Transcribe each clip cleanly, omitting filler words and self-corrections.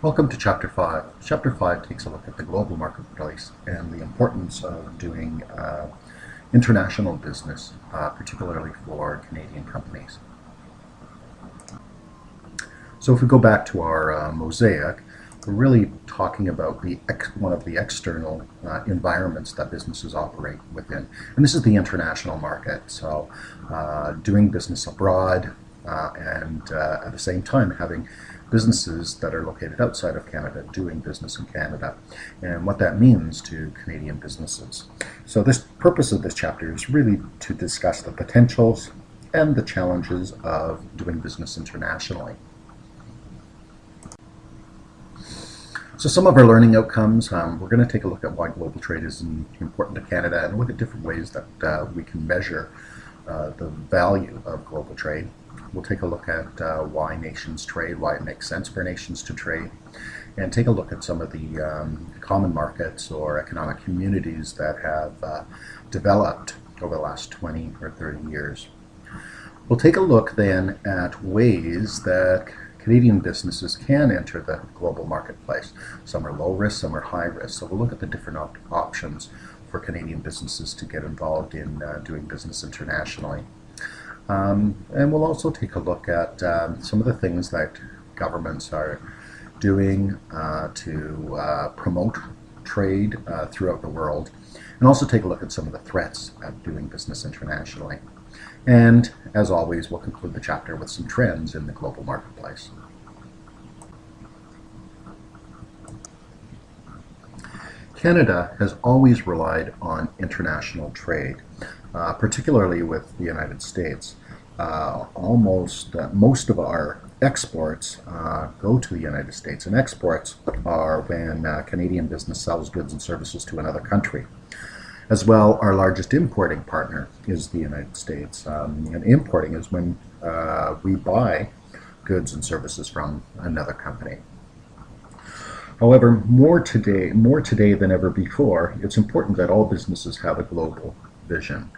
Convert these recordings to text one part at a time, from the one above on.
Welcome to Chapter 5. Chapter 5 takes a look at the global marketplace and the importance of doing international business, particularly for Canadian companies. So if we go back to our mosaic, we're really talking about one of the external environments that businesses operate within. And this is the international market. So doing business abroad and at the same time having businesses that are located outside of Canada doing business in Canada, and what that means to Canadian businesses. So this purpose of this chapter is really to discuss the potentials and the challenges of doing business internationally. So some of our learning outcomes, we're going to take a look at why global trade is important to Canada and look at different ways that we can measure the value of global trade. We'll take a look at why nations trade, why it makes sense for nations to trade, and take a look at some of the common markets or economic communities that have developed over the last 20 or 30 years. We'll take a look then at ways that Canadian businesses can enter the global marketplace. Some are low risk, some are high risk. So we'll look at the different options for Canadian businesses to get involved in doing business internationally. And we'll also take a look at some of the things that governments are doing to promote trade throughout the world, and also take a look at some of the threats of doing business internationally. And as always, we'll conclude the chapter with some trends in the global marketplace. Canada has always relied on international trade, particularly with the United States. Most of our exports go to the United States, and exports are when Canadian business sells goods and services to another country. As well, our largest importing partner is the United States, and importing is when we buy goods and services from another company. However, more today than ever before, it's important that all businesses have a global vision.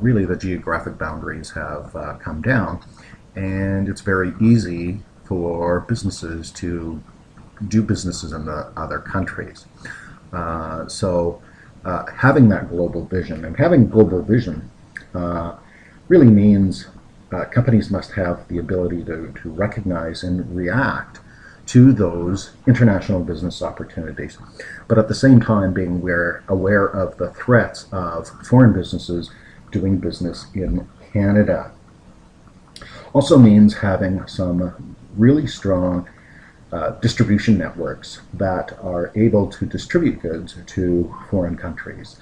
Really, the geographic boundaries have come down, and it's very easy for businesses to do businesses in the other countries. Having that global vision, and having global vision really means companies must have the ability to recognize and react to those international business opportunities, but at the same time being aware of the threats of foreign businesses doing business in Canada. Also means having some really strong distribution networks that are able to distribute goods to foreign countries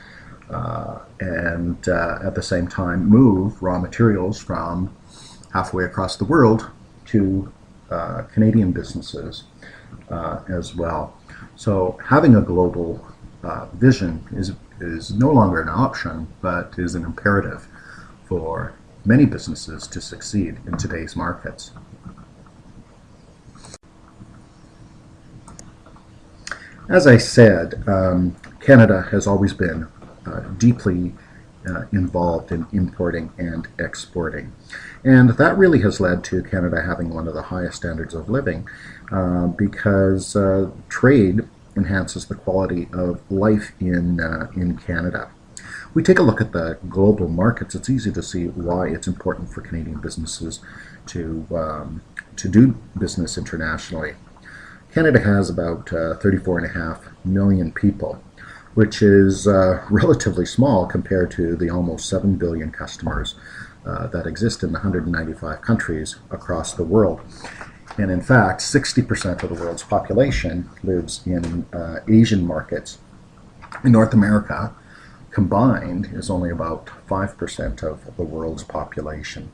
and at the same time move raw materials from halfway across the world to Canadian businesses as well. So having a global vision is no longer an option, but is an imperative for many businesses to succeed in today's markets. As I said, Canada has always been deeply involved in importing and exporting. And that really has led to Canada having one of the highest standards of living because trade enhances the quality of life in Canada. We take a look at the global markets. It's easy to see why it's important for Canadian businesses to do business internationally. Canada has about 34.5 million people, which is relatively small compared to the almost 7 billion customers that exist in 195 countries across the world. And in fact, 60% of the world's population lives in Asian markets. In North America, combined, is only about 5% of the world's population.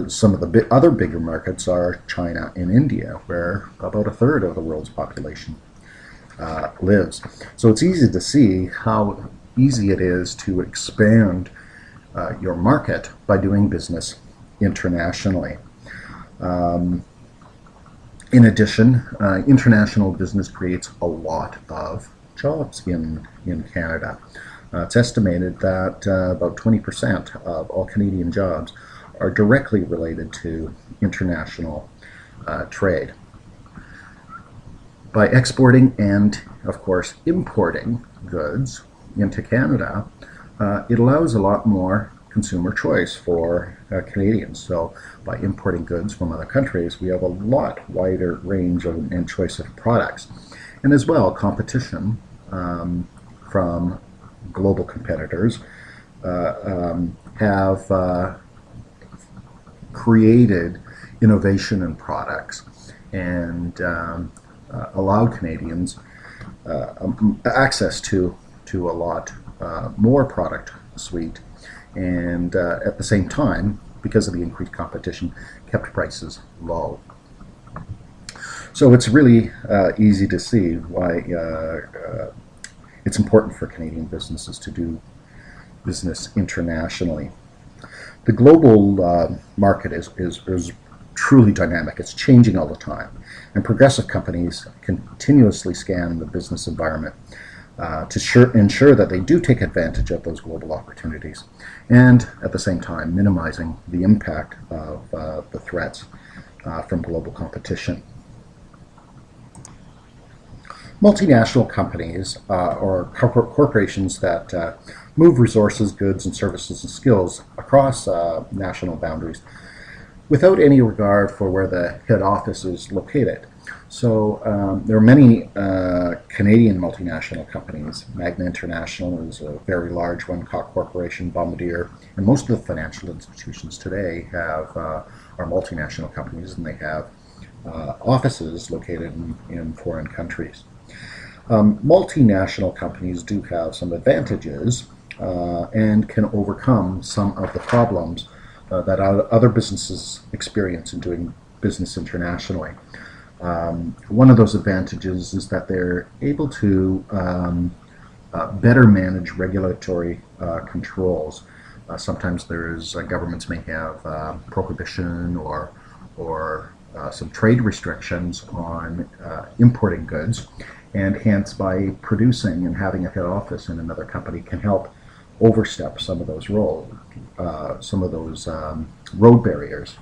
Some of the other bigger markets are China and India, where about a third of the world's population lives. So it's easy to see how easy it is to expand your market by doing business internationally. In addition, international business creates a lot of jobs in Canada. It's estimated that about 20% of all Canadian jobs are directly related to international trade. By exporting and, of course, importing goods into Canada, it allows a lot more consumer choice for Canadians. So by importing goods from other countries, we have a lot wider range and choice of products. And as well, competition from global competitors have created innovation in products and allowed Canadians access to a lot more product suite, and at the same time, because of the increased competition, kept prices low. So it's really easy to see why it's important for Canadian businesses to do business internationally. The global market is truly dynamic. It's changing all the time. And progressive companies continuously scan the business environment to ensure that they do take advantage of those global opportunities, and at the same time minimizing the impact of the threats from global competition. Multinational companies or corporations that move resources, goods, and services and skills across national boundaries without any regard for where the head office is located. So there are many Canadian multinational companies. Magna International is a very large one, Koch Corporation, Bombardier, and most of the financial institutions today are multinational companies, and they have offices located in foreign countries. Multinational companies do have some advantages and can overcome some of the problems that other businesses experience in doing business internationally. One of those advantages is that they're able to better manage regulatory controls. Sometimes governments may have prohibition or some trade restrictions on importing goods, and hence by producing and having a head office in another company can help overstep some of those road barriers.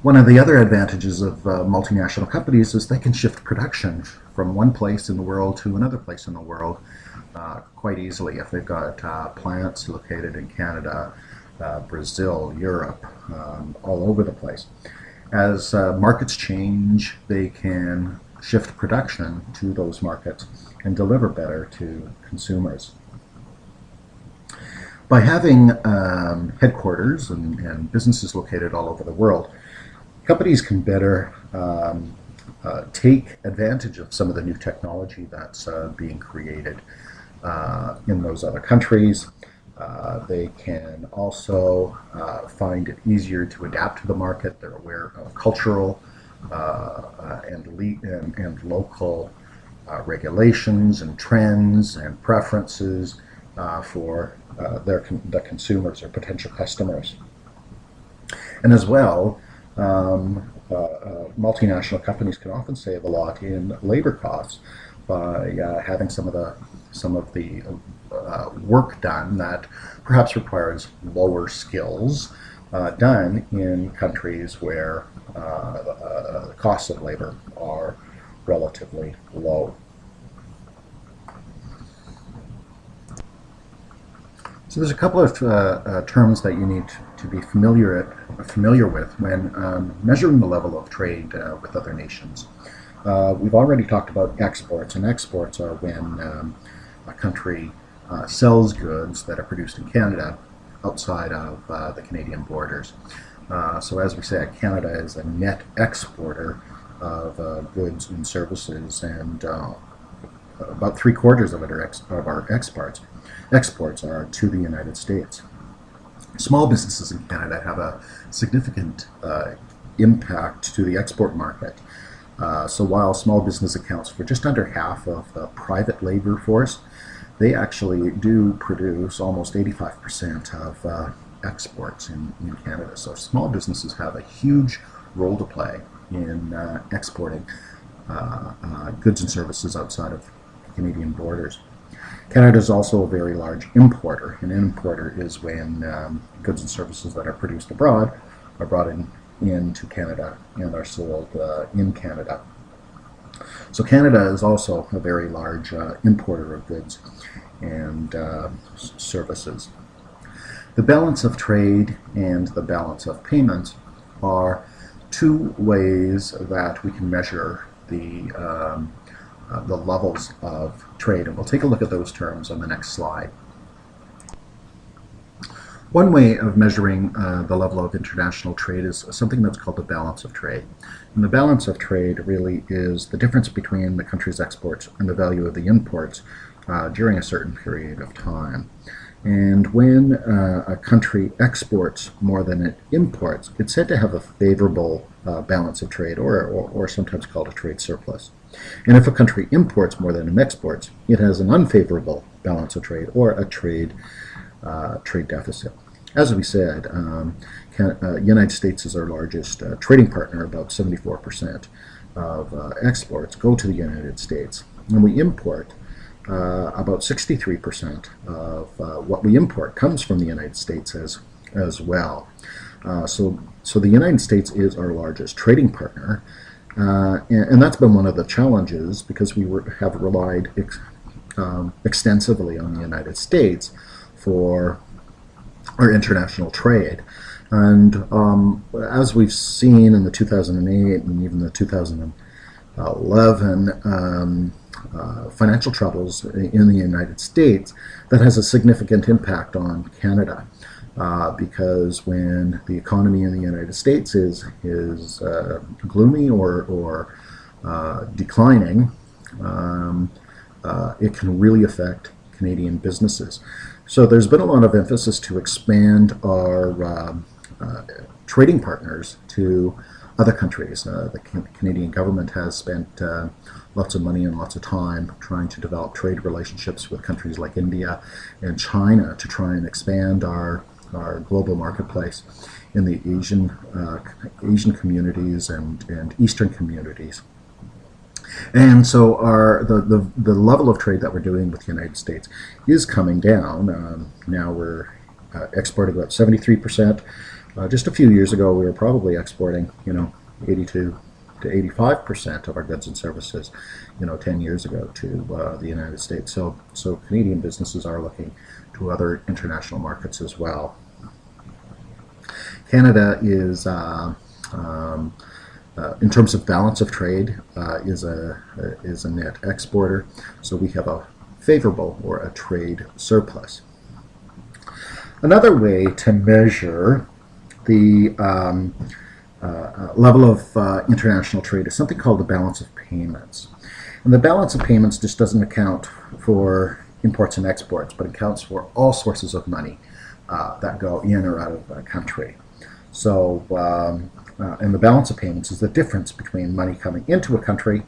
One of the other advantages of multinational companies is they can shift production from one place in the world to another place in the world quite easily. If they've got plants located in Canada, Brazil, Europe, all over the place. As markets change, they can shift production to those markets and deliver better to consumers. By having headquarters and businesses located all over the world, companies can better take advantage of some of the new technology that's being created in those other countries. They can also find it easier to adapt to the market. They're aware of cultural and local regulations and trends and preferences for the consumers or potential customers. And as well, multinational companies can often save a lot in labor costs by having some of the work done that perhaps requires lower skills done in countries where the costs of labor are relatively low. So there's a couple of terms that you need to be familiar with when measuring the level of trade with other nations. We've already talked about exports, and exports are when a country sells goods that are produced in Canada outside of the Canadian borders. So as we say, Canada is a net exporter of goods and services, and about 3/4 of our exports are to the United States. Small businesses in Canada have a significant impact to the export market. So while small business accounts for just under half of the private labor force, they actually do produce almost 85% of exports in Canada. So small businesses have a huge role to play in exporting goods and services outside of Canadian borders. Canada is also a very large importer. An importer is when goods and services that are produced abroad are brought into Canada and are sold in Canada. So Canada is also a very large importer of goods and services. The balance of trade and the balance of payments are two ways that we can measure the levels of trade, and we'll take a look at those terms on the next slide. One way of measuring the level of international trade is something that's called the balance of trade. And the balance of trade really is the difference between the country's exports and the value of the imports during a certain period of time. And when a country exports more than it imports, it's said to have a favorable balance of trade, or sometimes called a trade surplus. And if a country imports more than it exports, it has an unfavorable balance of trade, or a trade deficit. As we said, United States is our largest trading partner. About 74% of exports go to the United States. And we import about 63% of what we import comes from the United States as well. So the United States is our largest trading partner, and that's been one of the challenges, because we have relied extensively on the United States for our international trade. And as we've seen in the 2008 and even the 2011 financial troubles in the United States, that has a significant impact on Canada, because when the economy in the United States is gloomy or declining, it can really affect Canadian businesses. So there's been a lot of emphasis to expand our trading partners to other countries. The Canadian government has spent lots of money and lots of time trying to develop trade relationships with countries like India and China to try and expand our global marketplace in the Asian communities and Eastern communities. And so the level of trade that we're doing with the United States is coming down. Now we're exporting about 73%. Just a few years ago, we were probably exporting, 82 to 85% of our goods and services, 10 years ago to the United States. So Canadian businesses are looking to other international markets as well. Canada is, in terms of balance of trade, is a net exporter. So we have a favorable, or a trade surplus. Another way to measure the level of international trade is something called the balance of payments. And the balance of payments just doesn't account for imports and exports, but accounts for all sources of money that go in or out of a country. So, and the balance of payments is the difference between money coming into a country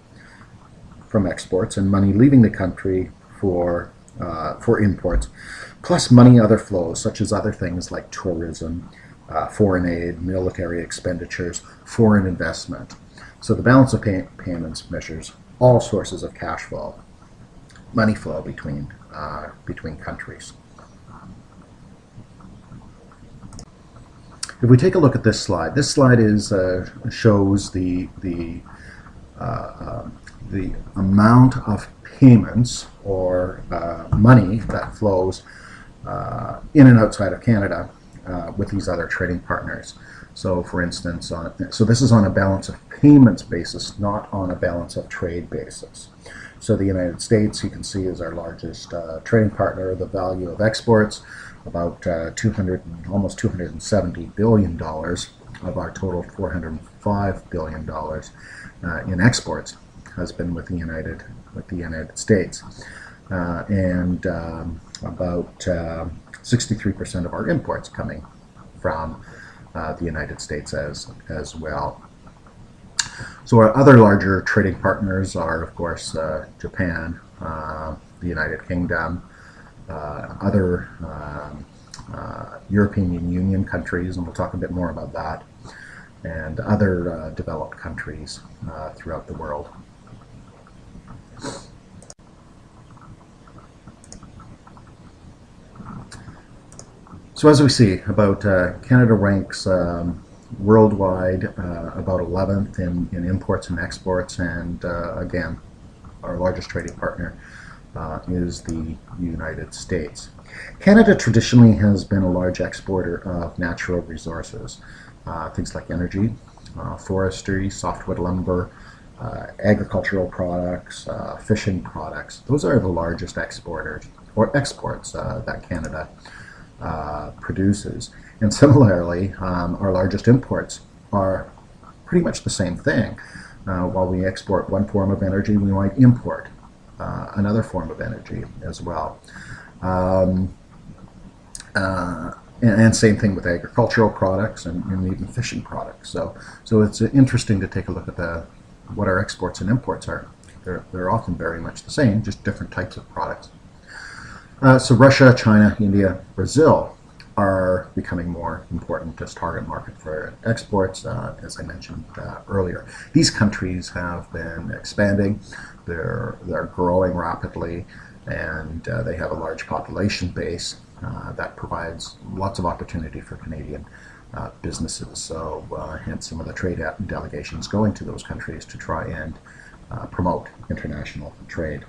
from exports and money leaving the country for imports, plus money other flows, such as other things like tourism, foreign aid, military expenditures, foreign investment. So the balance of payments measures all sources of cash flow, money flow between countries. If we take a look at this slide shows the amount of payments, or money that flows in and outside of Canada with these other trading partners. So for instance, so this is on a balance of payments basis, not on a balance of trade basis. So the United States, you can see, is our largest trading partner. The value of exports, about almost $270 billion of our total $405 billion in exports has been with the United States, and about 63% of our imports coming from the United States as well. So our other larger trading partners are, of course, Japan, the United Kingdom, other European Union countries, and we'll talk a bit more about that, and other developed countries throughout the world. So as we see, Canada ranks worldwide, about 11th in imports and exports, and again, our largest trading partner is the United States. Canada traditionally has been a large exporter of natural resources, things like energy, forestry, softwood lumber, agricultural products, fishing products. Those are the largest exporters or exports that Canada produces. And similarly, our largest imports are pretty much the same thing. While we export one form of energy, we might import another form of energy as well. And same thing with agricultural products and even fishing products. So it's interesting to take a look at what our exports and imports are. They're often very much the same, just different types of products. So Russia, China, India, Brazil are becoming more important as target market for exports, as I mentioned earlier. These countries have been expanding. They're growing rapidly, and they have a large population base that provides lots of opportunity for Canadian businesses. So hence some of the trade delegations going to those countries to try and promote international trade.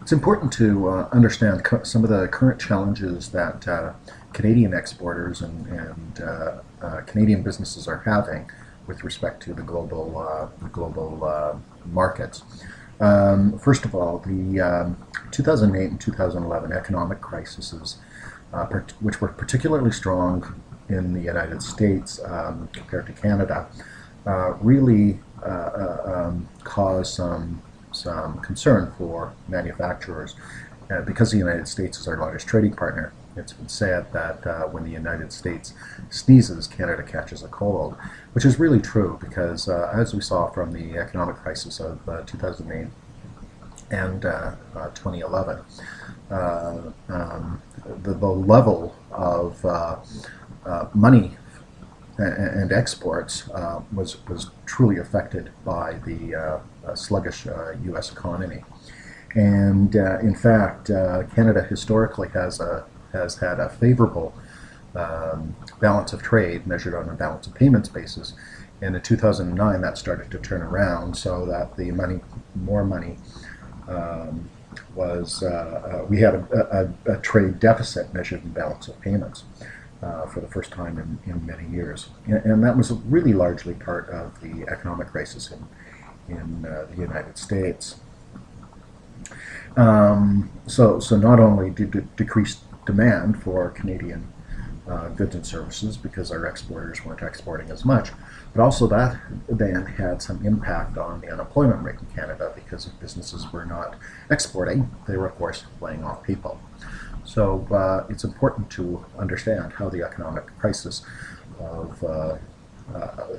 It's important to understand some of the current challenges that Canadian exporters and Canadian businesses are having with respect to the global markets. First of all, the 2008 and 2011 economic crises, which were particularly strong in the United States compared to Canada, really caused some concern for manufacturers. Because the United States is our largest trading partner, it's been said that when the United States sneezes, Canada catches a cold, which is really true because as we saw from the economic crisis of 2008 and 2011, the level of money and exports was truly affected by the sluggish U.S. economy. And in fact, Canada historically has had a favorable balance of trade measured on a balance of payments basis. And in 2009, that started to turn around so that the more money we had a trade deficit measured in balance of payments for the first time in many years. And that was really largely part of the economic crisis in the United States. So not only did it decrease demand for Canadian goods and services because our exporters weren't exporting as much, but also that then had some impact on the unemployment rate in Canada because if businesses were not exporting, they were of course laying off people. So it's important to understand how the economic crisis of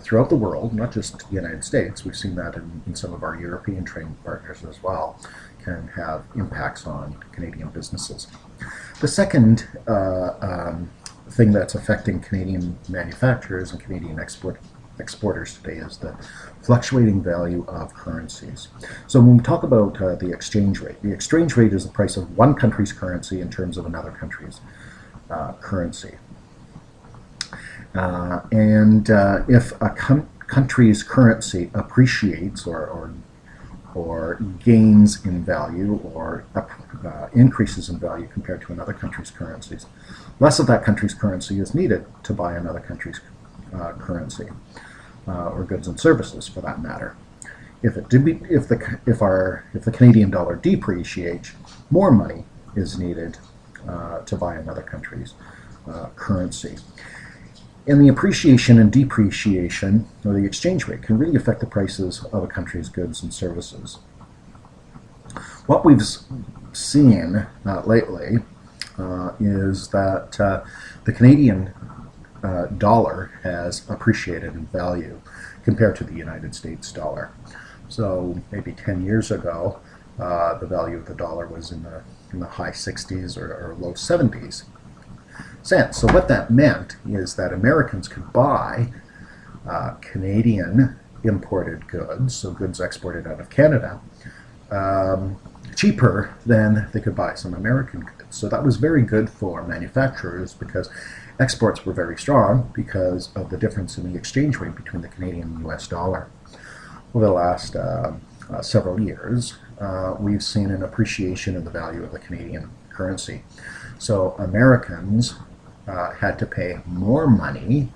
throughout the world, not just the United States, we've seen that in some of our European trading partners as well, can have impacts on Canadian businesses. The second thing that's affecting Canadian manufacturers and Canadian exporters today is the fluctuating value of currencies. So when we talk about the exchange rate is the price of one country's currency in terms of another country's currency. And if a country's currency appreciates or gains in value or increases in value compared to another country's currencies, less of that country's currency is needed to buy another country's currency or goods and services, for that matter. If the Canadian dollar depreciates, more money is needed to buy another country's currency. And the appreciation and depreciation, or the exchange rate, can really affect the prices of a country's goods and services. What we've seen lately is that the Canadian dollar has appreciated in value compared to the United States dollar. So maybe 10 years ago, the value of the dollar was in the high 60s or low 70s cents. So what that meant is that Americans could buy Canadian imported goods, so goods exported out of Canada, cheaper than they could buy some American goods. goods. So that was very good for manufacturers because exports were very strong because of the difference in the exchange rate between the Canadian and US dollar. Over the last several years, we've seen an appreciation in the value of the Canadian currency. So Americans had to pay more money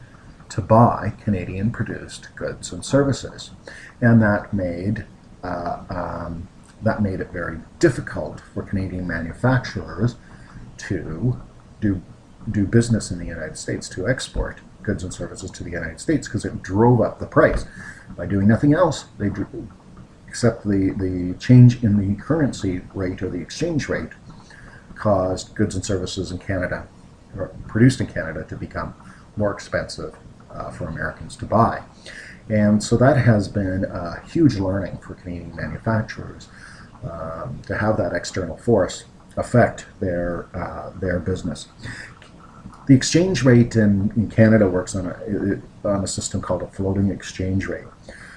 to buy Canadian-produced goods and services, and that made it very difficult for Canadian manufacturers to do business in the United States, to export goods and services to the United States, because it drove up the price. By doing nothing else, except the change in the currency rate or the exchange rate caused goods and services in Canada, or produced in Canada, to become more expensive for Americans to buy. And so that has been a huge learning for Canadian manufacturers, to have that external force affect their business. The exchange rate in Canada works on a system called a floating exchange rate.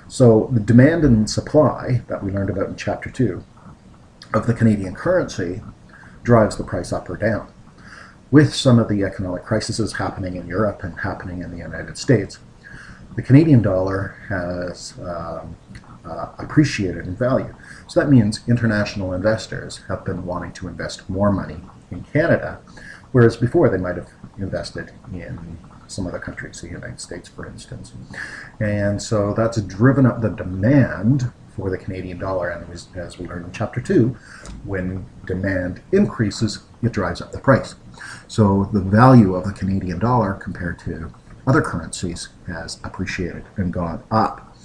So the demand and supply that we learned about in Chapter 2 of the Canadian currency drives the price up or down. With some of the economic crises happening in Europe and happening in the United States, the Canadian dollar has appreciated in value. So that means international investors have been wanting to invest more money in Canada, whereas before they might have invested in some other countries, the United States, for instance. And so that's driven up the demand for the Canadian dollar, and as we learned in Chapter 2, when demand increases, it drives up the price. So the value of the Canadian dollar compared to other currencies has appreciated and gone up.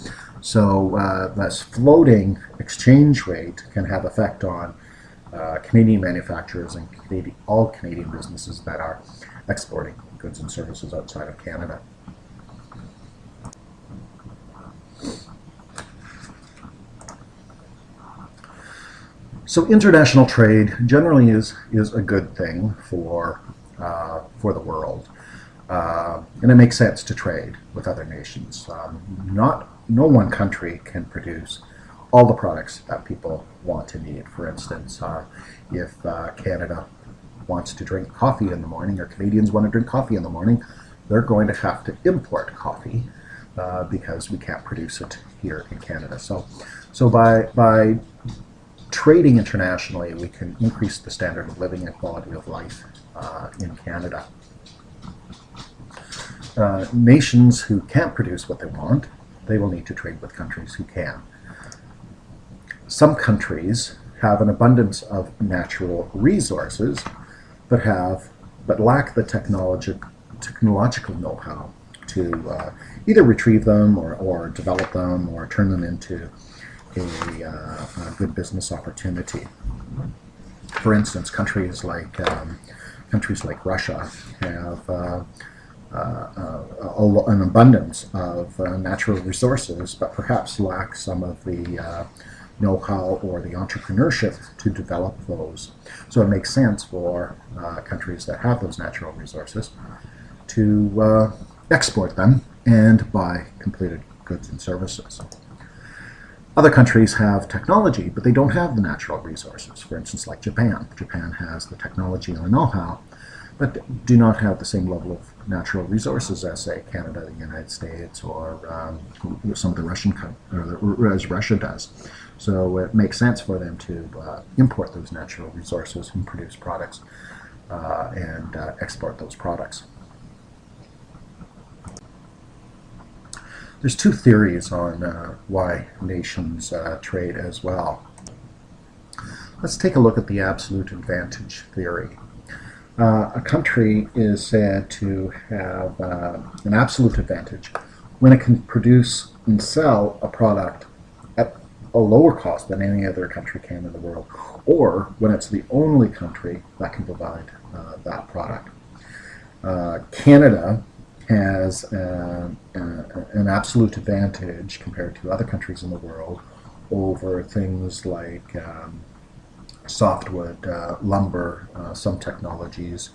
So this floating exchange rate can have effect on Canadian manufacturers and all Canadian businesses that are exporting goods and services outside of Canada. So international trade generally is a good thing for the world, and it makes sense to trade with other nations. No one country can produce all the products that people want and need. For instance, if Canada wants to drink coffee in the morning, or Canadians want to drink coffee in the morning, they're going to have to import coffee because we can't produce it here in Canada. So by trading internationally, we can increase the standard of living and quality of life in Canada. Nations who can't produce what they want, they will need to trade with countries who can. Some countries have an abundance of natural resources, but lack the technological know-how to either retrieve them or develop them or turn them into a good business opportunity. For instance, countries like Russia have an abundance of natural resources, but perhaps lack some of the know-how or the entrepreneurship to develop those. So it makes sense for countries that have those natural resources to export them and buy completed goods and services. Other countries have technology, but they don't have the natural resources. For instance, like Japan. Japan has the technology and the know-how, but do not have the same level of natural resources as, say, Canada, the United States, or some of the Russian countries, or as Russia does. So it makes sense for them to import those natural resources and produce products and export those products. There's two theories on why nations trade as well. Let's take a look at the absolute advantage theory. A country is said to have an absolute advantage when it can produce and sell a product at a lower cost than any other country can in the world, or when it's the only country that can provide that product. Canada has an absolute advantage compared to other countries in the world over things like softwood, lumber, some technologies,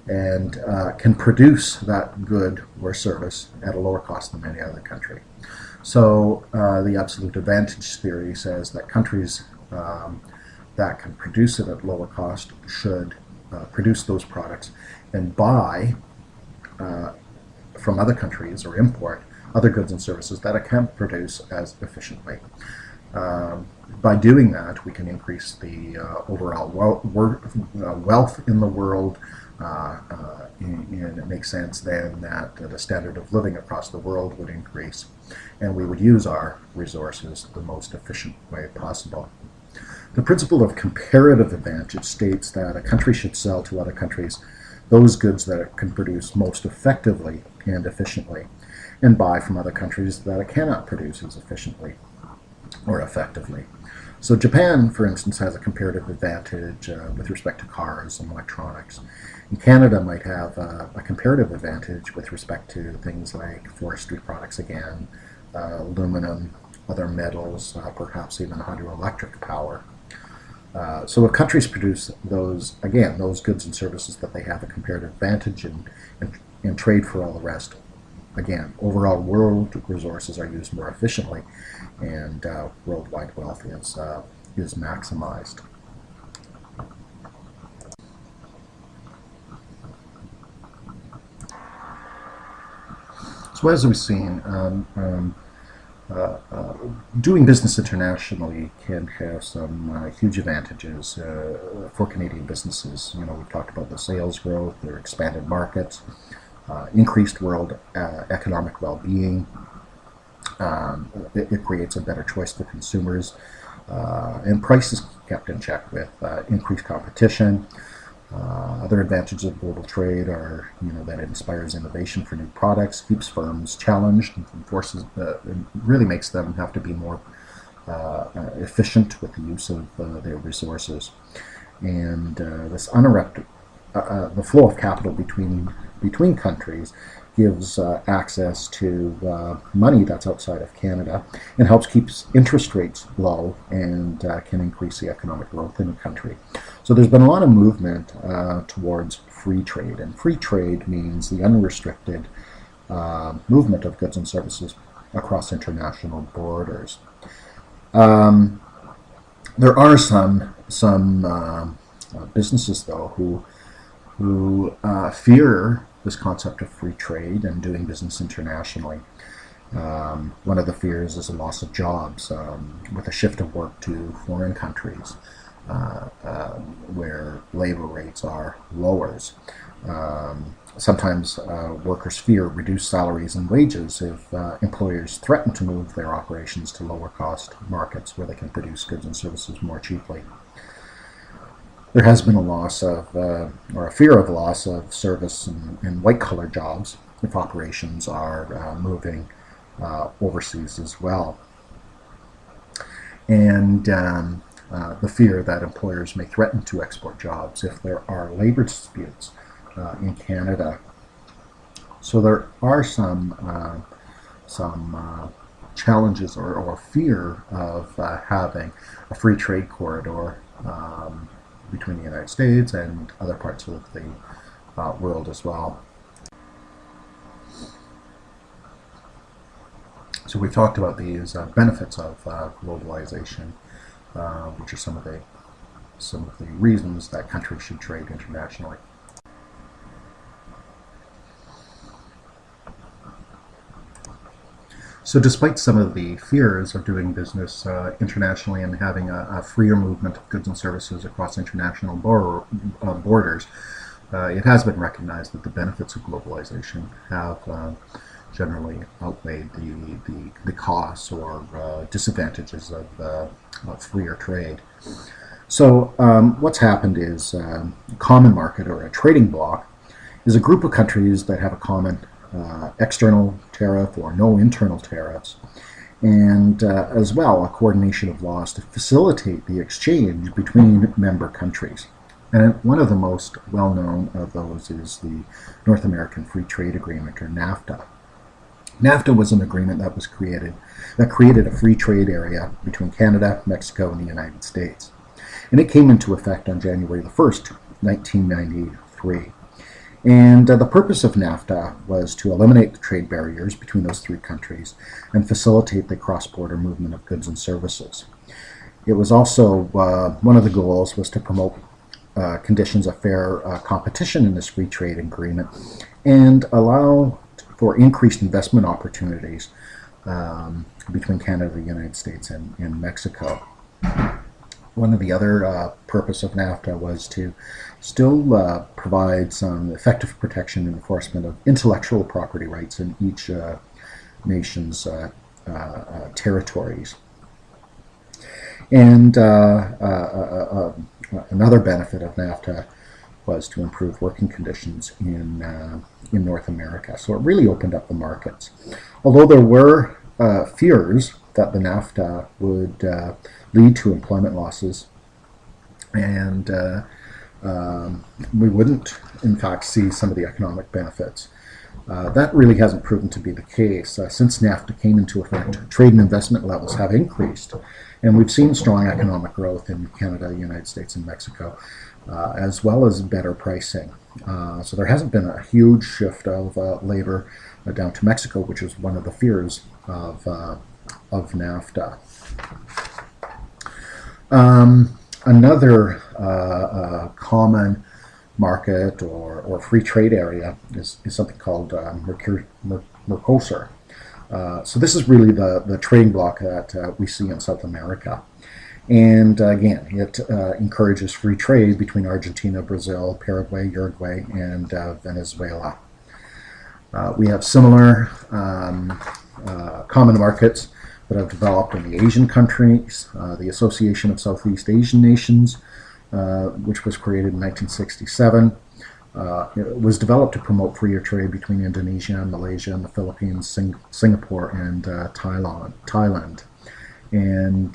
and can produce that good or service at a lower cost than any other country. So the absolute advantage theory says that countries that can produce it at lower cost should produce those products and buy from other countries or import other goods and services that it can't produce as efficiently. By doing that, we can increase the overall wealth in the world, and it makes sense then that the standard of living across the world would increase, and we would use our resources the most efficient way possible. The principle of comparative advantage states that a country should sell to other countries those goods that it can produce most effectively and efficiently, and buy from other countries that it cannot produce as efficiently or effectively. So Japan, for instance, has a comparative advantage with respect to cars and electronics. And Canada might have a comparative advantage with respect to things like forestry products again, aluminum, other metals, perhaps even hydroelectric power. So if countries produce those goods and services that they have a comparative advantage in, and trade for all the rest, again, overall world resources are used more efficiently, and worldwide wealth is maximized. So as we've seen, doing business internationally can have some huge advantages for Canadian businesses. We've talked about the sales growth, their expanded markets, increased world economic well-being. It creates a better choice for consumers, and prices kept in check with increased competition. Other advantages of global trade are, that it inspires innovation for new products, keeps firms challenged, and really makes them have to be more efficient with the use of their resources. And this the flow of capital between countries gives access to money that's outside of Canada and helps keep interest rates low and can increase the economic growth in the country. So there's been a lot of movement towards free trade, and free trade means the unrestricted movement of goods and services across international borders. There are some businesses, though, who fear this concept of free trade and doing business internationally. One of the fears is a loss of jobs with a shift of work to foreign countries where labor rates are lower. Sometimes workers fear reduced salaries and wages if employers threaten to move their operations to lower cost markets where they can produce goods and services more cheaply. There has been a loss of, or a fear of loss of service and white-collar jobs if operations are moving overseas as well. And the fear that employers may threaten to export jobs if there are labor disputes in Canada. So there are some challenges or fear of having a free trade corridor between the United States and other parts of the world as well. So we've talked about these benefits of globalization, which are some of the reasons that countries should trade internationally. So despite some of the fears of doing business internationally and having a freer movement of goods and services across international borders, it has been recognized that the benefits of globalization have generally outweighed the costs or disadvantages of freer trade. So what's happened is a common market, or a trading bloc, is a group of countries that have a common external tariff or no internal tariffs, and as well a coordination of laws to facilitate the exchange between member countries. And one of the most well-known of those is the North American Free Trade Agreement, or NAFTA. NAFTA was an agreement that created a free trade area between Canada, Mexico, and the United States. And it came into effect on January the 1st, 1993. And the purpose of NAFTA was to eliminate the trade barriers between those three countries and facilitate the cross-border movement of goods and services. It was also one of the goals was to promote conditions of fair competition in this free trade agreement and allow for increased investment opportunities between Canada, the United States, and Mexico. One of the other purpose of NAFTA was to still provide some effective protection and enforcement of intellectual property rights in each nation's territories. And another benefit of NAFTA was to improve working conditions in North America. So it really opened up the markets. Although there were fears that the NAFTA would lead to employment losses, and we wouldn't, in fact, see some of the economic benefits. That really hasn't proven to be the case. Since NAFTA came into effect, trade and investment levels have increased, and we've seen strong economic growth in Canada, the United States, and Mexico, as well as better pricing. So there hasn't been a huge shift of labor down to Mexico, which is one of the fears of NAFTA. Another common market or free trade area is something called Mercosur. So this is really the trading bloc that we see in South America. And again, it encourages free trade between Argentina, Brazil, Paraguay, Uruguay, and Venezuela. We have similar common markets that have developed in the Asian countries. The Association of Southeast Asian Nations, which was created in 1967. It was developed to promote freer trade between Indonesia, Malaysia, and the Philippines, Singapore, and Thailand. And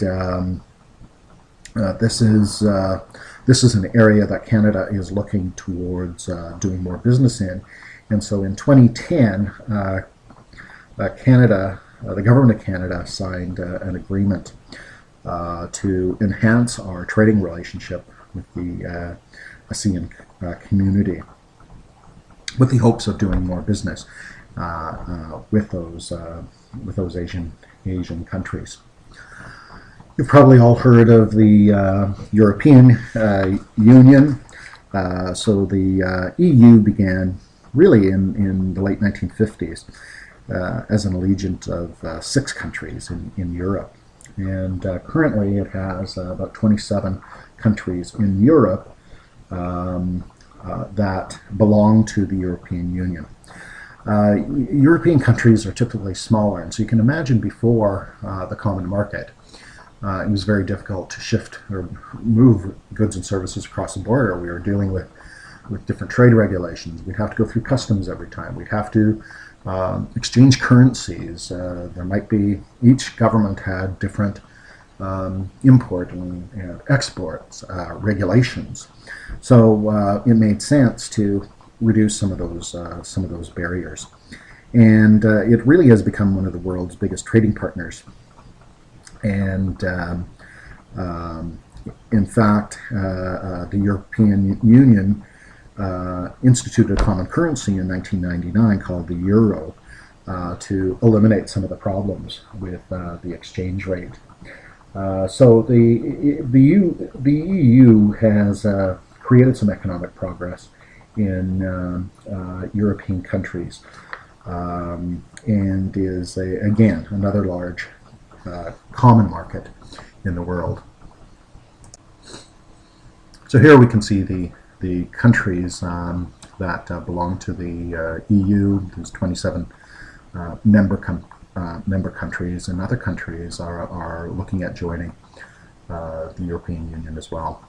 this is an area that Canada is looking towards doing more business in. And so in 2010, Canada, the government of Canada signed an agreement to enhance our trading relationship with the ASEAN community, with the hopes of doing more business with those Asian countries. You've probably all heard of the European Union. So the EU began really in the late 1950s as an allegiance of 6 countries in Europe. And currently it has about 27 countries in Europe that belong to the European Union. European countries are typically smaller, and so you can imagine before the common market, it was very difficult to shift or move goods and services across the border. We were dealing with different trade regulations. We'd have to go through customs every time. We'd have to exchange currencies. There might be, each government had different import and export regulations. So it made sense to reduce some of those barriers. And it really has become one of the world's biggest trading partners. And in fact, the European Union instituted a common currency in 1999 called the euro to eliminate some of the problems with the exchange rate. So the EU has created some economic progress in European countries and is, again, another large common market in the world. So here we can see the countries that belong to the EU. There's 27 member countries, and other countries are looking at joining the European Union as well.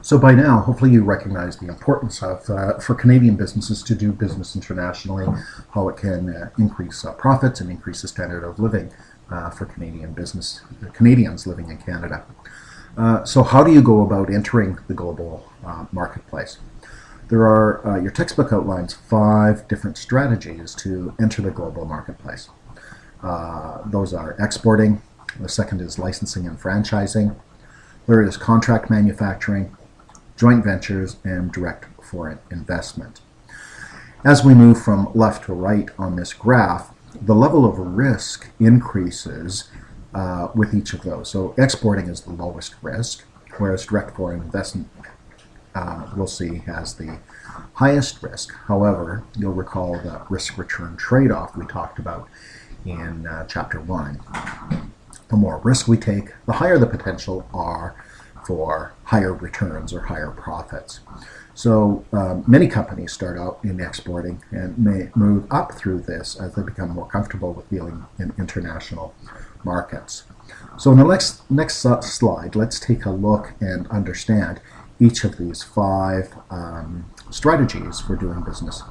So by now, hopefully you recognize the importance of for Canadian businesses to do business internationally, how it can increase profits and increase the standard of living for Canadians living in Canada. So how do you go about entering the global marketplace? There are, your textbook outlines 5 different strategies to enter the global marketplace. Those are exporting, the second is licensing and franchising, third is contract manufacturing, joint ventures, and direct foreign investment. As we move from left to right on this graph, the level of risk increases with each of those. So exporting is the lowest risk, whereas direct foreign investment, we'll see, has the highest risk. However, you'll recall the risk-return trade-off we talked about in Chapter 1. The more risk we take, the higher the potential are for higher returns or higher profits. So many companies start out in exporting and may move up through this as they become more comfortable with dealing in international markets. So in the next slide, let's take a look and understand each of these 5 strategies for doing business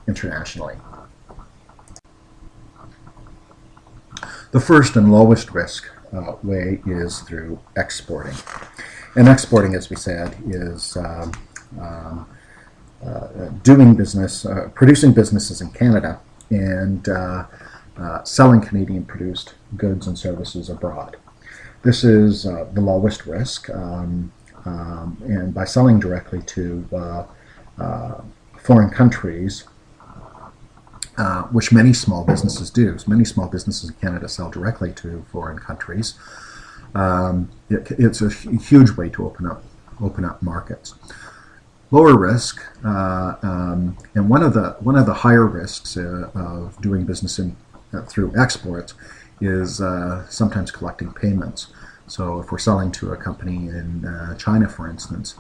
internationally. The first and lowest risk way is through exporting. And exporting, as we said, is doing business, producing businesses in Canada and selling Canadian-produced goods and services abroad. This is the lowest risk, and by selling directly to foreign countries, which many small businesses do. So many small businesses in Canada sell directly to foreign countries. It's a huge way to open up markets. Lower risk, and one of the higher risks of doing business through exports is sometimes collecting payments. So if we're selling to a company in China, for instance,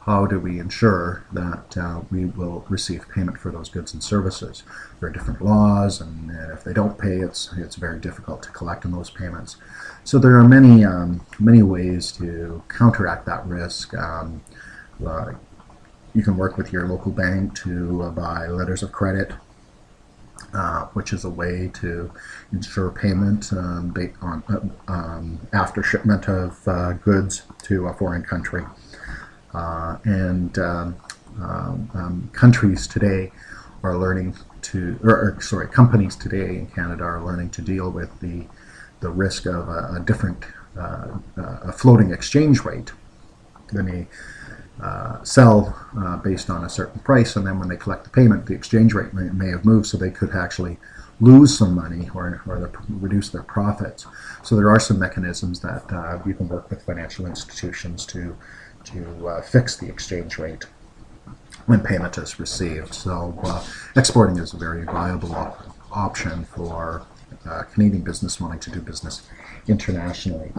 how do we ensure that we will receive payment for those goods and services? There are different laws, and if they don't pay, it's very difficult to collect on those payments. So there are many ways to counteract that risk. You can work with your local bank to buy letters of credit, which is a way to ensure payment after shipment of goods to a foreign country. Countries today are learning to, companies today in Canada are learning to deal with the risk of a different, a floating exchange rate. They may sell based on a certain price, and then when they collect the payment, the exchange rate may have moved, so they could actually lose some money or reduce their profits. So there are some mechanisms that you can work with financial institutions to fix the exchange rate when payment is received. So exporting is a very viable option for Canadian business wanting to do business internationally.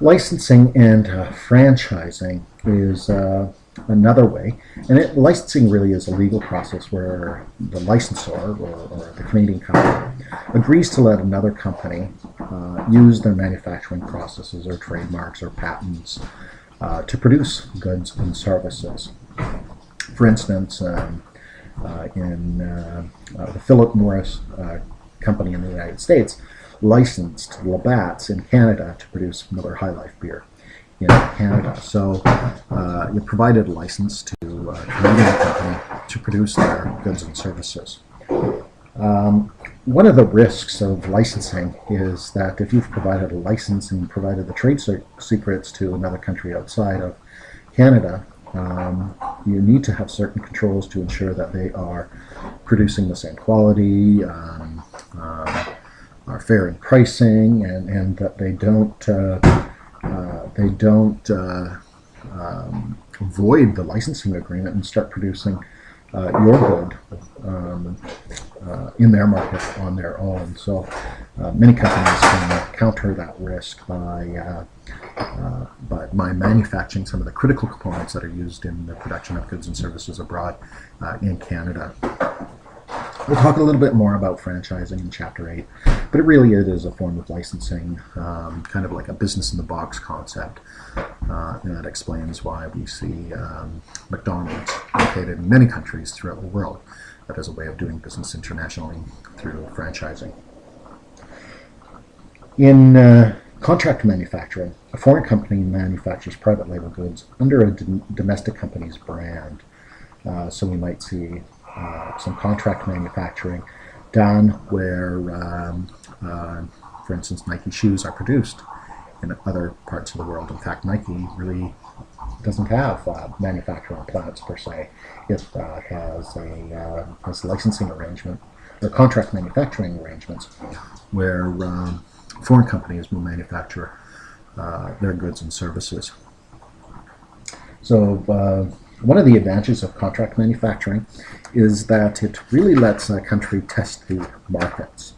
Licensing and franchising is another way, and licensing really is a legal process where the licensor or the Canadian company agrees to let another company use their manufacturing processes or trademarks or patents to produce goods and services. For instance, in the Philip Morris company in the United States licensed Labatt's in Canada to produce Miller High Life beer in Canada. So you provided a license to a Canadian company to produce their goods and services. One of the risks of licensing is that if you've provided a license and provided the trade secrets to another country outside of Canada, you need to have certain controls to ensure that they are producing the same quality, are fair in pricing, and that they don't void the licensing agreement and start producing your good in their market on their own. So many companies can counter that risk by manufacturing some of the critical components that are used in the production of goods and services abroad in Canada. We'll talk a little bit more about franchising in Chapter 8, but it is a form of licensing, kind of like a business-in-the-box concept. And that explains why we see McDonald's located in many countries throughout the world. That is a way of doing business internationally through franchising. In contract manufacturing, a foreign company manufactures private label goods under a domestic company's brand. So we might see some contract manufacturing done where, for instance, Nike shoes are produced in other parts of the world. In fact, Nike really doesn't have manufacturing plants per se. It has a licensing arrangement the contract manufacturing arrangements, where foreign companies will manufacture their goods and services. So one of the advantages of contract manufacturing is that it really lets a country test the markets.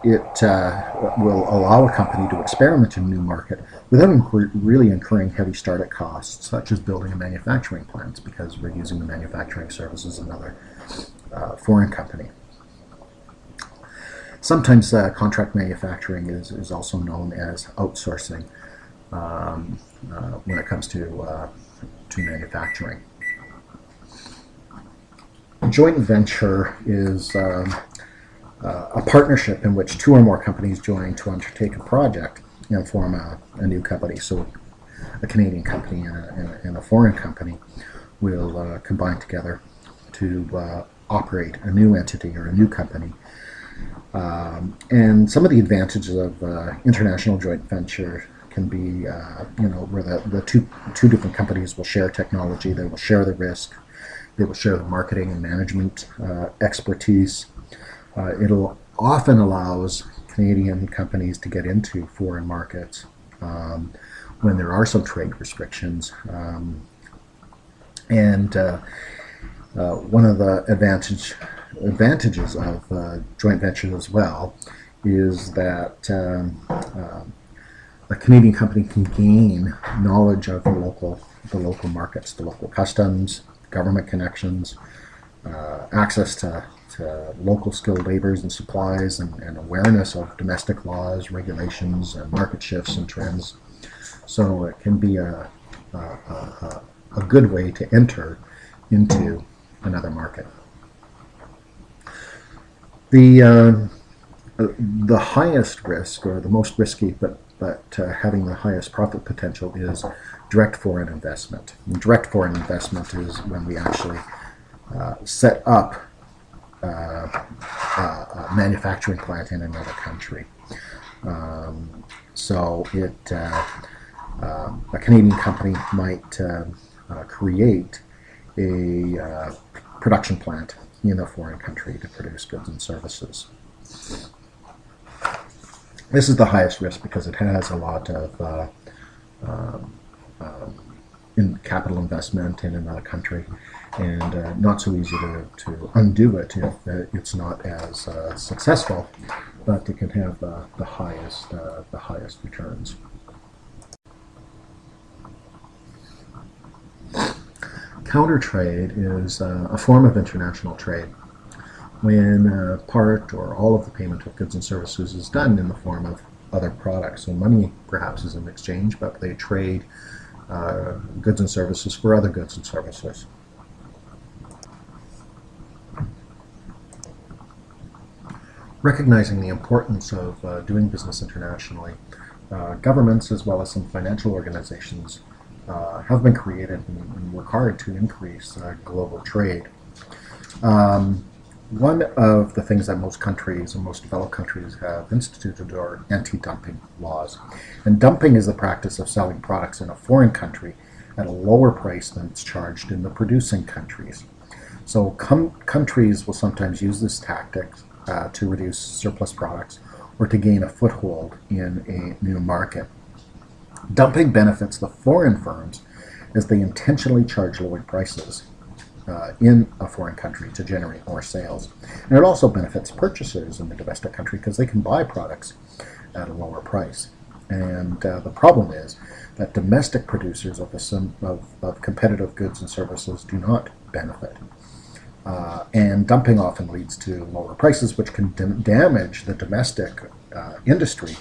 It will allow a company to experiment in a new market without really incurring heavy startup costs, such as building a manufacturing plant, because we're using the manufacturing services of another foreign company. Sometimes contract manufacturing is also known as outsourcing when it comes to manufacturing. Joint venture is a partnership in which two or more companies join to undertake a project and form a new company. So a Canadian company and a foreign company will combine together to operate a new entity or a new company. And some of the advantages of international joint venture can be, where the two different companies will share technology, they will share the risk, they will share the marketing and management expertise. It'll often allows Canadian companies to get into foreign markets when there are some trade restrictions. And one of the advantages of joint ventures as well is that a Canadian company can gain knowledge of the local markets, the local customs, government connections, access to local skilled laborers and supplies, and awareness of domestic laws, regulations, and market shifts and trends. So it can be a good way to enter into another market. The highest risk, or the most risky, but having the highest profit potential, is direct foreign investment. And direct foreign investment is when we actually set up a manufacturing plant in another country. So a Canadian company might create a production plant in a foreign country to produce goods and services. This is the highest risk because it has a lot of capital investment in another country, and not so easy to undo it if it's not as successful, but it can have the highest returns. Counter trade is a form of international trade when part or all of the payment of goods and services is done in the form of other products. So money perhaps is in exchange, but they trade goods and services for other goods and services. Recognizing the importance of doing business internationally, governments as well as some financial organizations have been created and work hard to increase global trade. One of the things that most countries and most developed countries have instituted are anti-dumping laws. And dumping is the practice of selling products in a foreign country at a lower price than it's charged in the producing countries. So countries will sometimes use this tactic to reduce surplus products or to gain a foothold in a new market. Dumping benefits the foreign firms as they intentionally charge lower prices in a foreign country to generate more sales. And it also benefits purchasers in the domestic country because they can buy products at a lower price. And the problem is that domestic producers of competitive goods and services do not benefit. And dumping often leads to lower prices, which can damage the domestic industry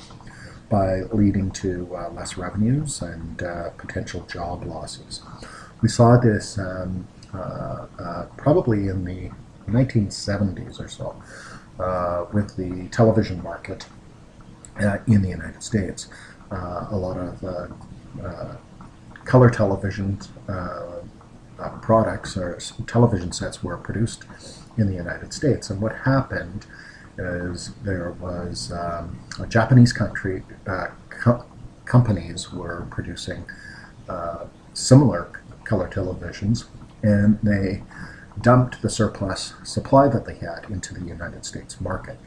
by leading to less revenues and potential job losses. We saw this probably in the 1970s or so with the television market in the United States. A lot of color television products or television sets were produced in the United States. And what happened is there was Japanese companies were producing similar color televisions, and they dumped the surplus supply that they had into the United States market.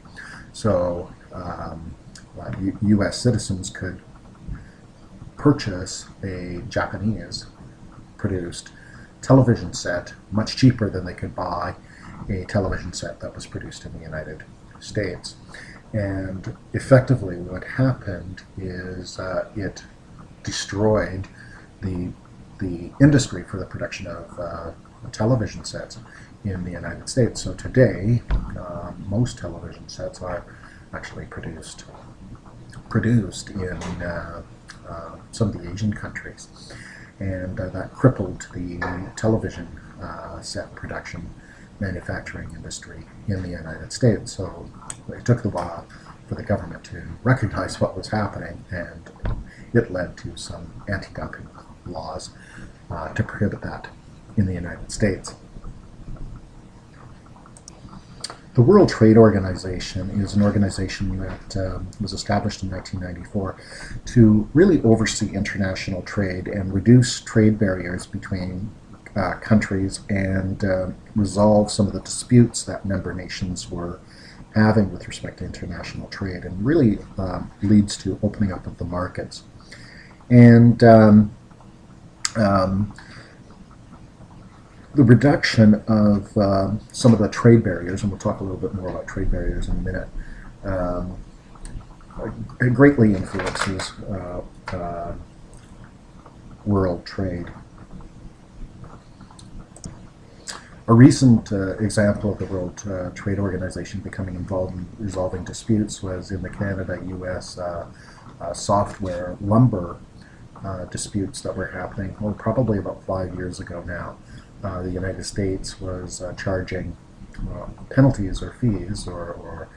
So U.S. citizens could purchase a Japanese-produced television set much cheaper than they could buy a television set that was produced in the United States. And effectively what happened is it destroyed the industry for the production of television sets in the United States. So today, most television sets are actually produced in some of the Asian countries, and that crippled the television set production manufacturing industry in the United States. So it took a while for the government to recognize what was happening, and it led to some anti-dumping laws to prohibit that in the United States. The World Trade Organization is an organization that was established in 1994 to really oversee international trade and reduce trade barriers between countries and resolve some of the disputes that member nations were having with respect to international trade, and really leads to opening up of the markets. And the reduction of some of the trade barriers, and we'll talk a little bit more about trade barriers in a minute, it greatly influences world trade. A recent example of the World Trade Organization becoming involved in resolving disputes was in the Canada-US software lumber disputes that were happening, well, probably about 5 years ago now. The United States was charging penalties or fees for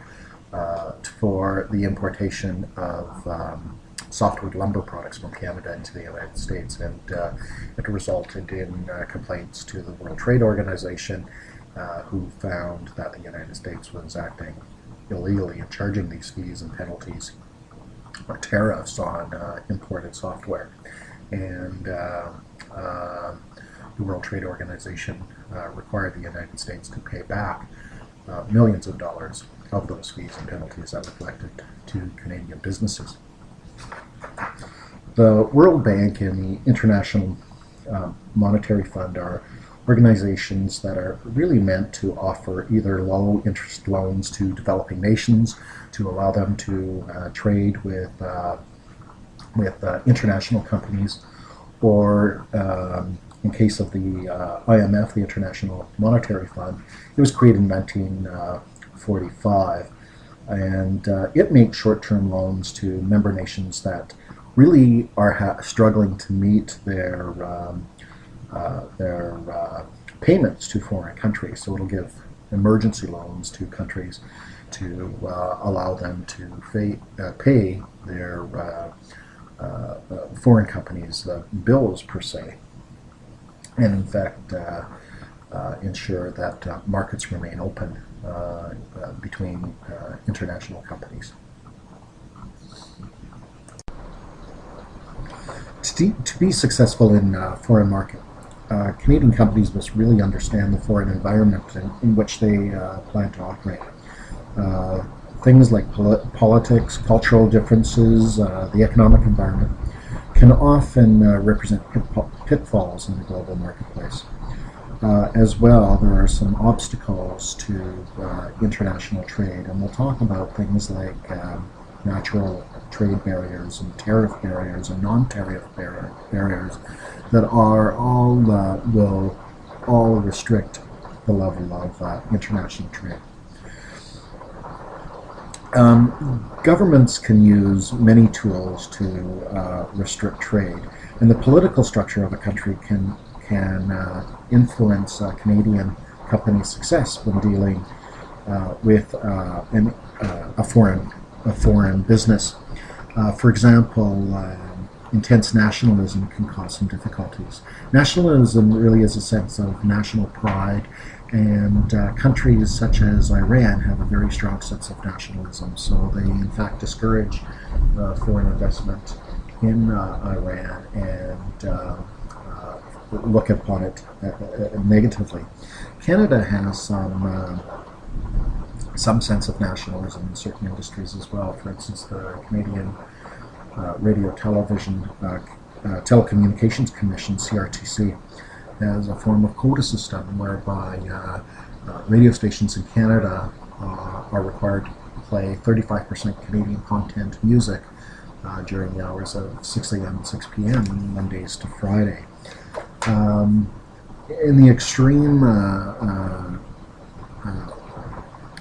the importation of softwood lumber products from Canada into the United States, and it resulted in complaints to the World Trade Organization, who found that the United States was acting illegally and charging these fees and penalties or tariffs on imported software. And the World Trade Organization required the United States to pay back millions of dollars of those fees and penalties that were collected to Canadian businesses. The World Bank and the International Monetary Fund are organizations that are really meant to offer either low interest loans to developing nations to allow them to trade with international companies, or in case of the IMF, the International Monetary Fund, it was created in 1945, and it makes short-term loans to member nations that really are struggling to meet their payments to foreign countries. So it'll give emergency loans to countries to allow them to pay their foreign companies' bills per se, and in fact ensure that markets remain open between international companies. To be successful in foreign market, Canadian companies must really understand the foreign environment in which they plan to operate. Things like politics, cultural differences, the economic environment can often represent pitfalls in the global marketplace. As well, there are some obstacles to international trade, and we'll talk about things like natural trade barriers and tariff barriers and non-tariff barriers that will all restrict the level of international trade. Governments can use many tools to restrict trade, and the political structure of a country can influence Canadian company success when dealing with a foreign business. For example, intense nationalism can cause some difficulties. Nationalism really is a sense of national pride, and countries such as Iran have a very strong sense of nationalism, so they in fact discourage foreign investment in Iran and look upon it negatively. Canada has some sense of nationalism in certain industries as well. For instance, the Canadian Radio Television Telecommunications Commission, CRTC, has a form of quota system whereby radio stations in Canada are required to play 35% Canadian content music during the hours of 6 a.m. and 6 p.m. Mondays to Friday. In the extreme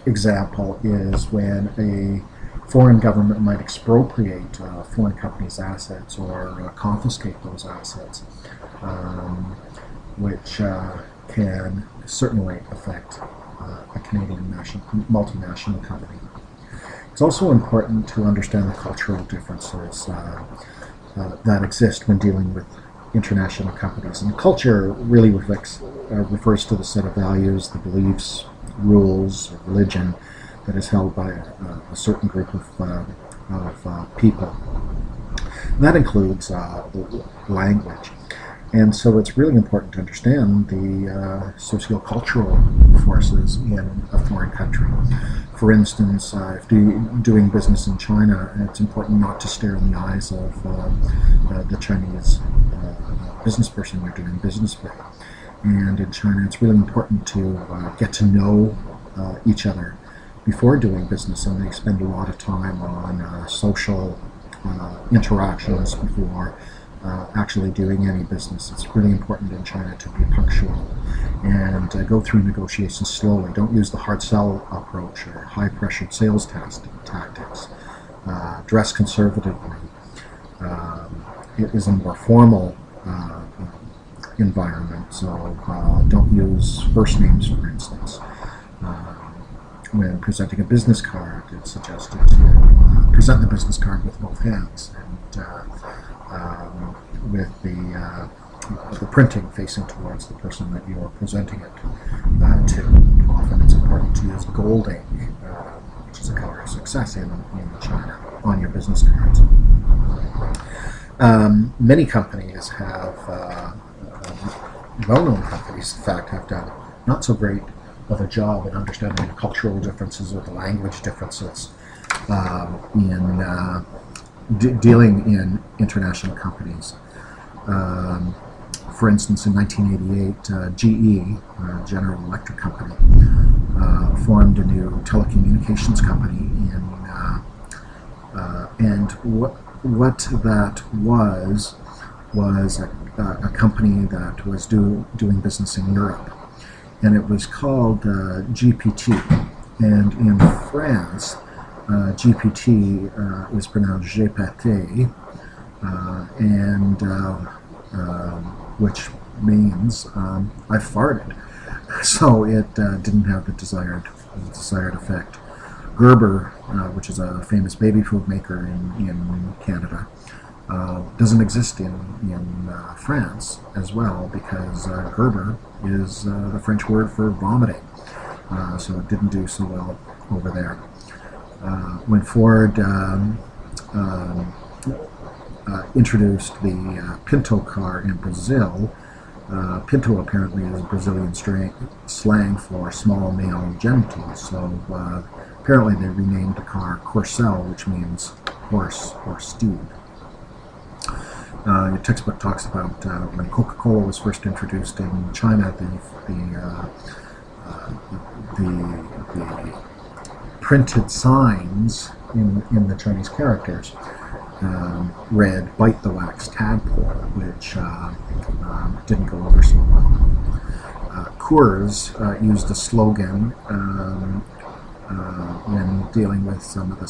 example is when a foreign government might expropriate foreign companies' assets or confiscate those assets, which can certainly affect a Canadian multinational company. It's also important to understand the cultural differences that exist when dealing with international companies. And culture really refers to the set of values, the beliefs, rules, religion that is held by a certain group of people. And that includes the language. And so it's really important to understand the sociocultural forces in a foreign country. For instance, if doing business in China, it's important not to stare in the eyes of the Chinese business person you're doing business with. And in China, it's really important to get to know each other before doing business, and they spend a lot of time on social interactions before actually doing any business. It's really important in China to be punctual and go through negotiations slowly. Don't use the hard sell approach or high-pressured sales tactics. Dress conservatively. It is a more formal environment, so don't use first names, for instance. When presenting a business card, it's suggested to present the business card with both hands and with the printing facing towards the person that you are presenting it to. Often it's important to use gold ink, which is a color of success in China, on your business cards. Many companies have, well-known companies, in fact, have done not so great of a job in understanding the cultural differences or the language differences in dealing in international companies. For instance, in 1988, GE, General Electric Company, formed a new telecommunications company and what that was a company that was doing business in Europe. And it was called GPT. And in France, GPT is pronounced GPT, which means I farted. So it didn't have the desired effect. Gerber, which is a famous baby food maker in Canada, doesn't exist in France as well, because Gerber is the French word for vomiting, so it didn't do so well over there. When Ford introduced the Pinto car in Brazil, Pinto apparently is Brazilian slang for small male genitals, so apparently they renamed the car Corcel, which means horse or steed. Your textbook talks about when Coca-Cola was first introduced in China, the printed signs in the Chinese characters read "Bite the wax tadpole," which didn't go over so well. Coors used a slogan when dealing with some of the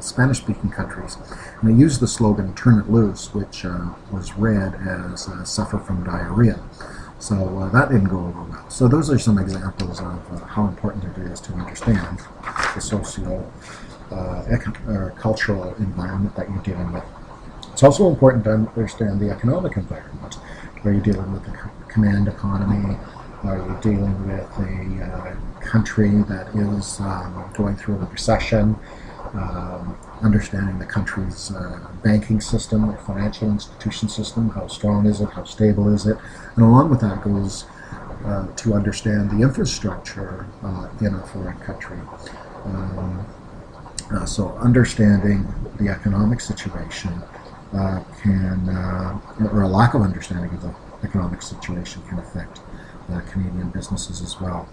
Spanish-speaking countries. And they used the slogan "Turn it loose," which was read as "Suffer from diarrhea." So that didn't go over well. So those are some examples of how important it is to understand the cultural environment that you're dealing with. It's also important to understand the economic environment. Are you dealing with a command economy? Are you dealing with a country that is going through a recession? understanding the country's banking system or financial institution system. How strong is it? How stable is it? And along with that goes to understand the infrastructure in a foreign country. So understanding the economic situation or a lack of understanding of the economic situation can affect Canadian businesses as well.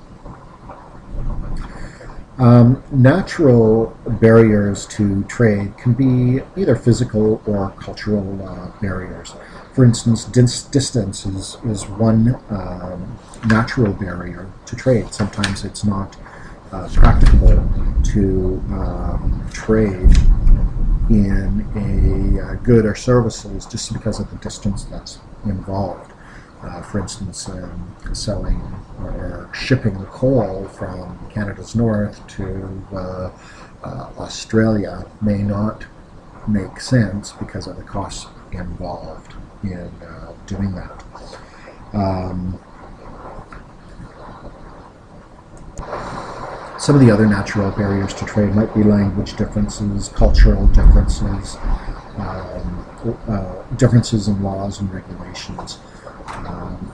Natural barriers to trade can be either physical or cultural barriers. For instance, distance is one natural barrier to trade. Sometimes it's not practicable to trade in a good or services just because of the distance that's involved. For instance, selling or shipping coal from Canada's north to Australia may not make sense because of the costs involved in doing that. Some of the other natural barriers to trade might be language differences, cultural differences, differences in laws and regulations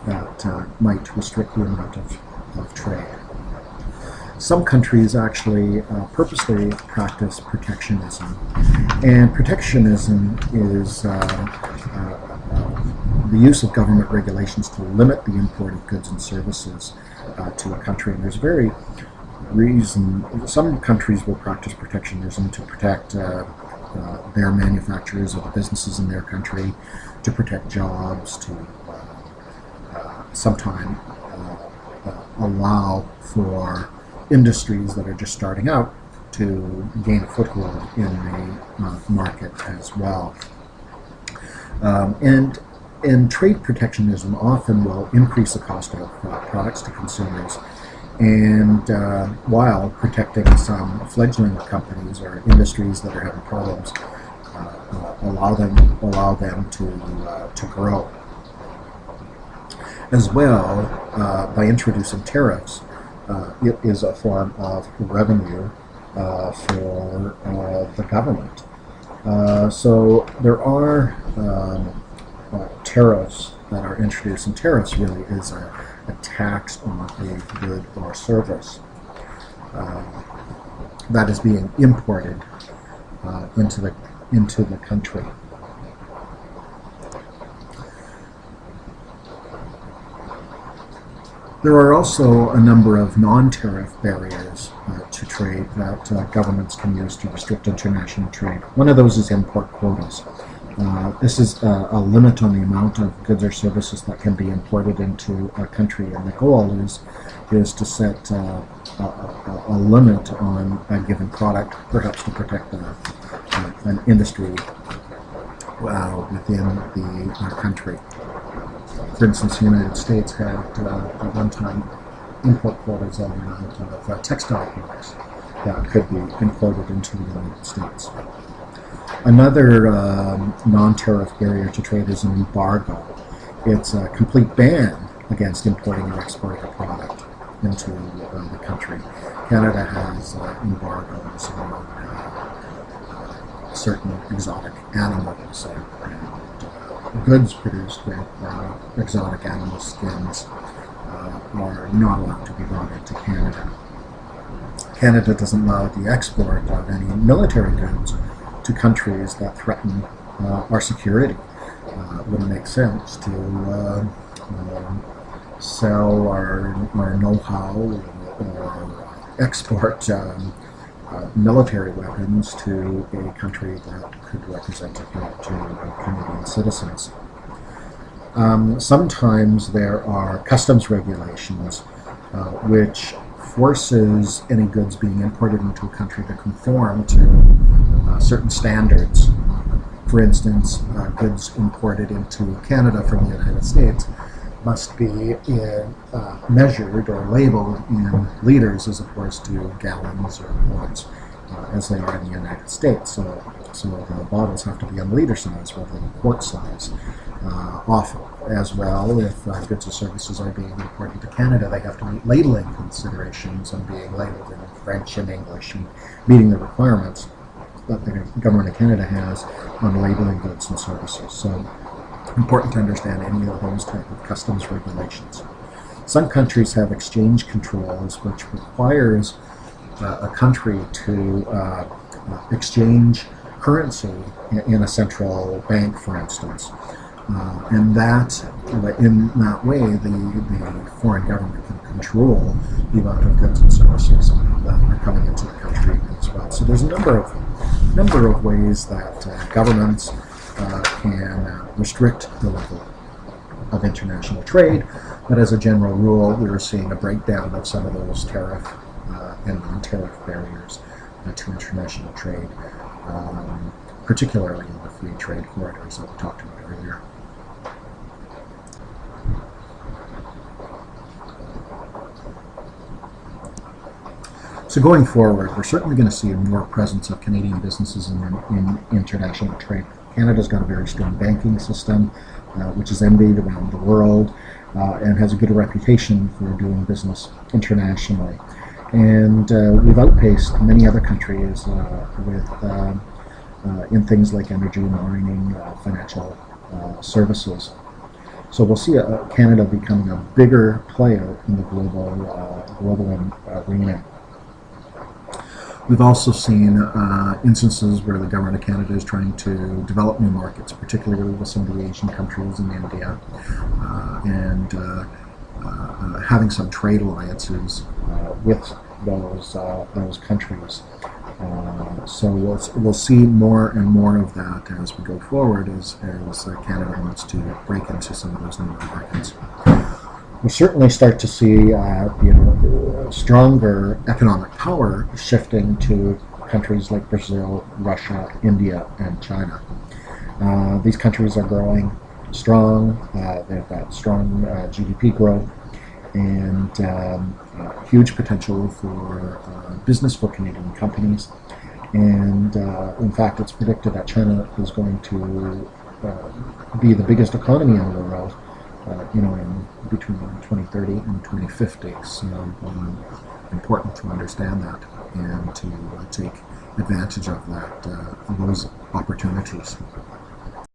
that might restrict the amount of trade. Some countries actually purposely practice protectionism, and protectionism is the use of government regulations to limit the import of goods and services to a country. And there's very reason some countries will practice protectionism to protect their manufacturers or the businesses in their country, to protect jobs, to sometimes allow for industries that are just starting out to gain a foothold in the market as well. And trade protectionism often will increase the cost of products to consumers, and while protecting some fledgling companies or industries that are having problems, allow them to grow. As well, by introducing tariffs, it is a form of revenue for the government. So there are tariffs that are introduced, and tariffs really is a tax on a good or service that is being imported into the country. There are also a number of non-tariff barriers to trade that governments can use to restrict international trade. One of those is import quotas. This is a limit on the amount of goods or services that can be imported into a country, and the goal is to set a limit on a given product, perhaps to protect an industry within the country. For instance, the United States had at one time import quotas on the amount of textile products that could be imported into the United States. Another non-tariff barrier to trade is an embargo. It's a complete ban against importing or exporting a product into the country. Canada has embargoes on certain exotic animals and goods produced with exotic animal skins are not allowed to be brought into Canada. Canada doesn't allow the export of any military goods to countries that threaten our security. It wouldn't make sense to sell our know-how or export military weapons to a country that could represent a threat to Canadian citizens. Sometimes there are customs regulations which forces any goods being imported into a country to conform to certain standards. For instance, goods imported into Canada from the United States must be measured or labeled in liters as opposed to gallons or quarts, as they are in the United States. So the bottles have to be in liter size rather than quart size. Often, as well, if goods or services are being imported to Canada, they have to meet labeling considerations and being labeled in French and English and meeting the requirements. that the government of Canada has on labeling goods and services. So important to understand any of those type of customs regulations. Some countries have exchange controls, which requires a country to exchange currency in a central bank, for instance. And that, in that way, the foreign government can control the amount of goods and services that are coming into the country as well. So there's a number of ways that governments can restrict the level of international trade. But as a general rule, we're seeing a breakdown of some of those tariff and non-tariff barriers to international trade, particularly in the free trade corridors that we talked about earlier. So going forward, we're certainly going to see more presence of Canadian businesses in international trade. Canada's got a very strong banking system, which is envied around the world, and has a good reputation for doing business internationally. And we've outpaced many other countries in things like energy, mining, financial services. So we'll see Canada becoming a bigger player in the global arena. We've also seen instances where the government of Canada is trying to develop new markets, particularly with some of the Asian countries in India, and having some trade alliances with those countries. So we'll see more and more of that as we go forward, as Canada wants to break into some of those new markets. We'll certainly start to see stronger economic power shifting to countries like Brazil, Russia, India, and China. These countries are growing strong. They've got strong GDP growth and huge potential for business for Canadian companies. And in fact, it's predicted that China is going to be the biggest economy in the world, in between 2030 and 2050. So important to understand that and to take advantage of those opportunities.